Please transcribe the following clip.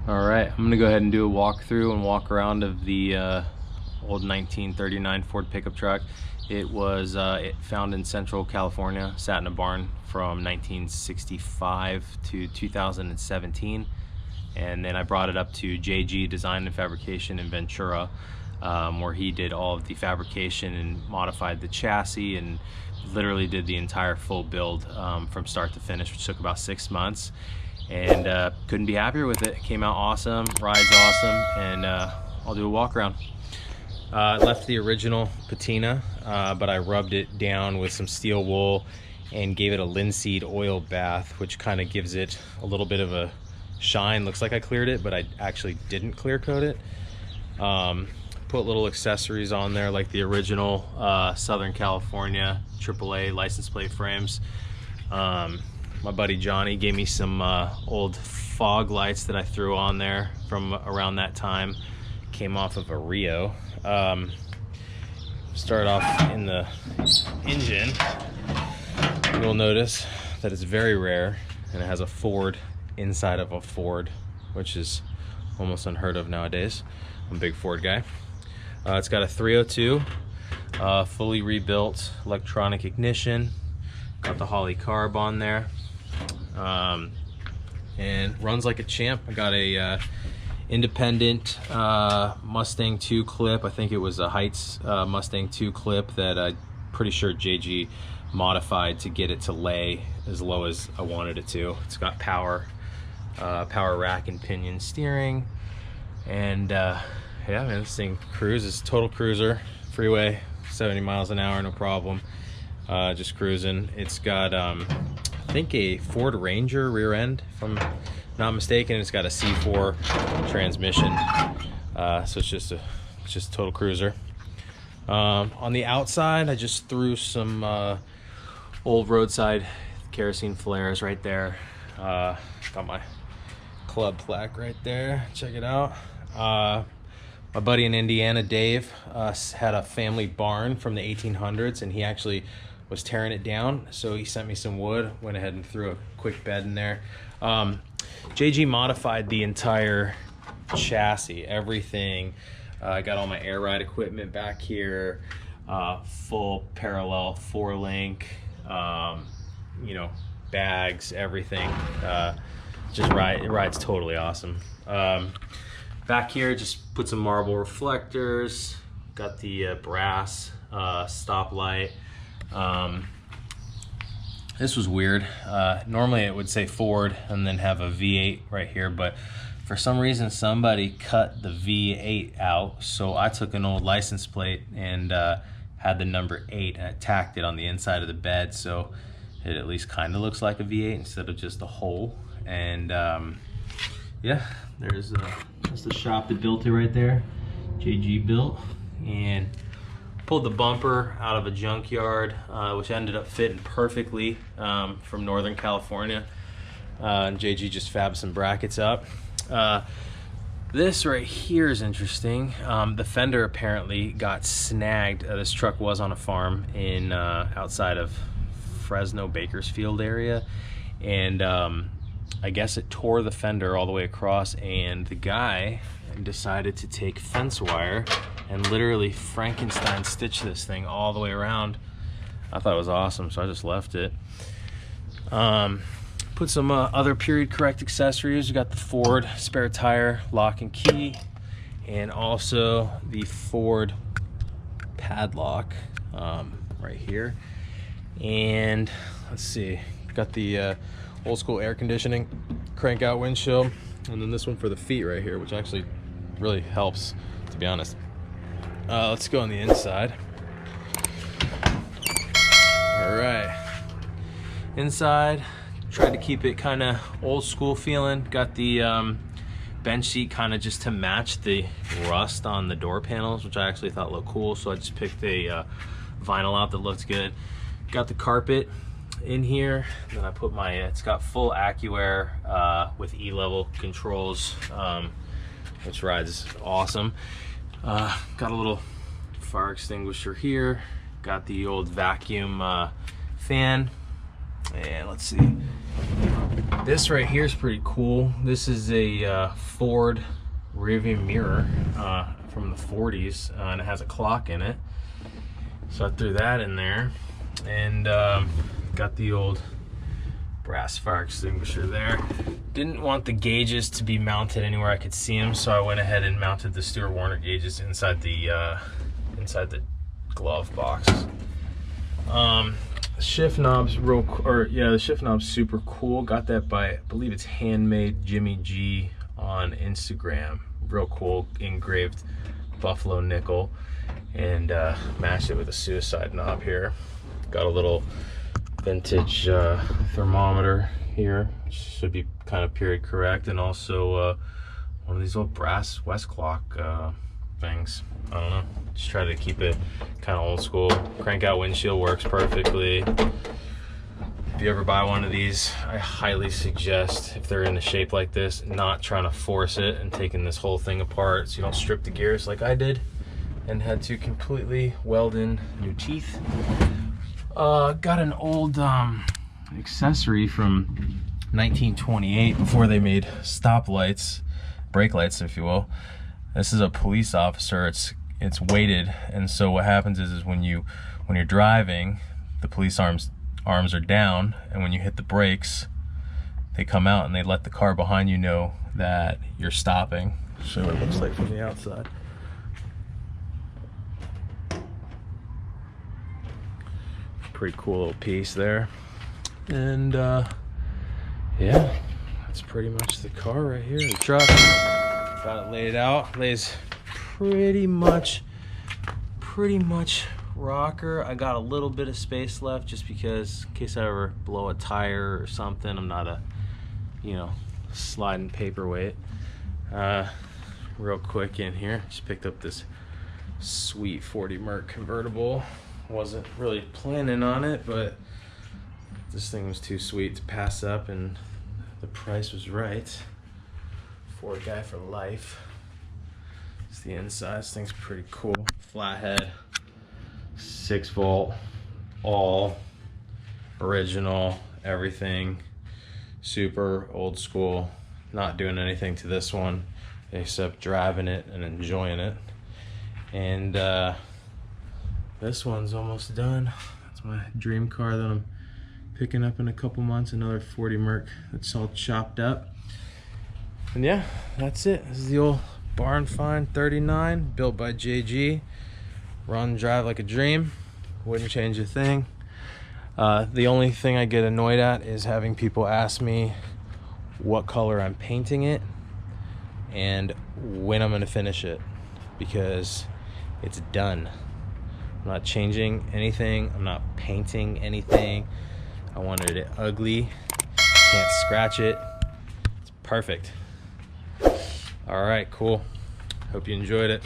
All right, I'm gonna go ahead and do a walkthrough and walk around of the old 1939 Ford pickup truck. It was found in Central California, sat in a barn from 1965 to 2017. And then I brought it up to JG Design and Fabrication in Ventura, where he did all of the fabrication and modified the chassis and literally did the entire full build from start to finish, which took about 6 months. And couldn't be happier with it. It came out awesome, rides awesome, and I'll do a walk around. I left the original patina, but I rubbed it down with some steel wool and gave it a linseed oil bath, which kind of gives it a little bit of a shine. Looks like I cleared it, but I actually didn't clear coat it. Put little accessories on there like the original Southern California AAA license plate frames. My buddy Johnny gave me some old fog lights that I threw on there from around that time. Came off of a Rio. Start off in the engine. You'll notice that it's very rare and it has a Ford inside of a Ford, which is almost unheard of nowadays. I'm a big Ford guy. It's got a 302, fully rebuilt electronic ignition. Got the Holley carb on there, and runs like a champ. I got a independent Mustang 2 clip. I think it was a Heights Mustang 2 clip that I'm pretty sure JG modified to get it to lay as low as I wanted it to. It's got power rack and pinion steering, and yeah, man, this thing cruises. Total cruiser, freeway, 70 miles an hour, no problem. Just cruising. It's got I think a Ford Ranger rear end, if I'm not mistaken. It's got a C4 transmission, so it's just a total cruiser. On the outside, I just threw some old roadside kerosene flares right there. Got my club plaque right there, check it out. My buddy in Indiana, Dave, had a family barn from the 1800s, and he actually was tearing it down, so he sent me some wood. Went ahead and threw a quick bed in there. JG modified the entire chassis, everything. I got all my air ride equipment back here, full parallel 4-link, you know, bags, everything. It rides totally awesome. Back here, just put some marble reflectors. Got the brass stoplight. This was weird. Normally it would say Ford and then have a V8 right here, but for some reason somebody cut the V8 out, so I took an old license plate and had the number 8 and I tacked it on the inside of the bed, so it at least kind of looks like a V8 instead of just a hole. And yeah, there's that's the shop that built it right there. JG built, and pulled the bumper out of a junkyard, which ended up fitting perfectly, from Northern California. And JG just fabbed some brackets up. This right here is interesting. The fender apparently got snagged. This truck was on a farm in outside of Fresno, Bakersfield area, and I guess it tore the fender all the way across, and the guy decided to take fence wire and literally Frankenstein stitch this thing all the way around. I thought it was awesome, so I just left it. Put some other period correct accessories. We got the Ford spare tire lock and key, and also the Ford padlock right here. And let's see, got the old school air conditioning crank out windshield, and then this one for the feet right here, which actually really helps, to be honest. Let's go on the inside. All right, inside, tried to keep it kind of old school feeling. Got the bench seat kind of just to match the rust on the door panels, which I actually thought looked cool, so I just picked a vinyl out that looked good. Got the carpet in here, then I put my, it's got full AccuAir with E-level controls, which rides awesome. Got a little fire extinguisher here. Got the old vacuum fan, and let's see, This right here is pretty cool. This is a Ford rearview mirror from the 40s, and it has a clock in it. So I threw that in there, and got the old brass fire extinguisher there. Didn't want the gauges to be mounted anywhere I could see them, so I went ahead and mounted the Stewart Warner gauges inside the glove box. The shift knob's the shift knob's super cool. Got that by, I believe it's Handmade Jimmy G on Instagram. Real cool engraved buffalo nickel, and matched it with a suicide knob here. Got a little vintage thermometer here, which should be kind of period correct, and also one of these old brass Westclock things. I don't know, just try to keep it kind of old school. Crank out windshield works perfectly. If you ever buy one of these, I highly suggest, if they're in a shape like this, not trying to force it and taking this whole thing apart so you don't strip the gears like I did and had to completely weld in new teeth. Got an old accessory from 1928, before they made stoplights, brake lights if you will. This is a police officer. It's weighted, and so what happens is when you're driving, the police arms are down, and when you hit the brakes, they come out and they let the car behind you know that you're stopping. Show you what it looks like from the outside. Pretty cool little piece there. And yeah, that's pretty much the car right here. The truck, got it laid out. Lays pretty much rocker. I got a little bit of space left just because in case I ever blow a tire or something, I'm not a, sliding paperweight. Real quick in here, just picked up this sweet 40 Merc convertible. Wasn't really planning on it, but this thing was too sweet to pass up, and the price was right. Ford guy for life. It's the inside. This thing's pretty cool. Flathead, 6-volt, all original, everything. Super old school. Not doing anything to this one except driving it and enjoying it. And this one's almost done. That's my dream car that I'm picking up in a couple months. Another 40 Merc that's all chopped up. And yeah, that's it. This is the old Barn Find 39, built by JG. Run, drive like a dream. Wouldn't change a thing. The only thing I get annoyed at is having people ask me what color I'm painting it and when I'm gonna finish it, because it's done. I'm not changing anything. I'm not painting anything. I wanted it ugly. Can't scratch it. It's perfect. All right, cool. Hope you enjoyed it.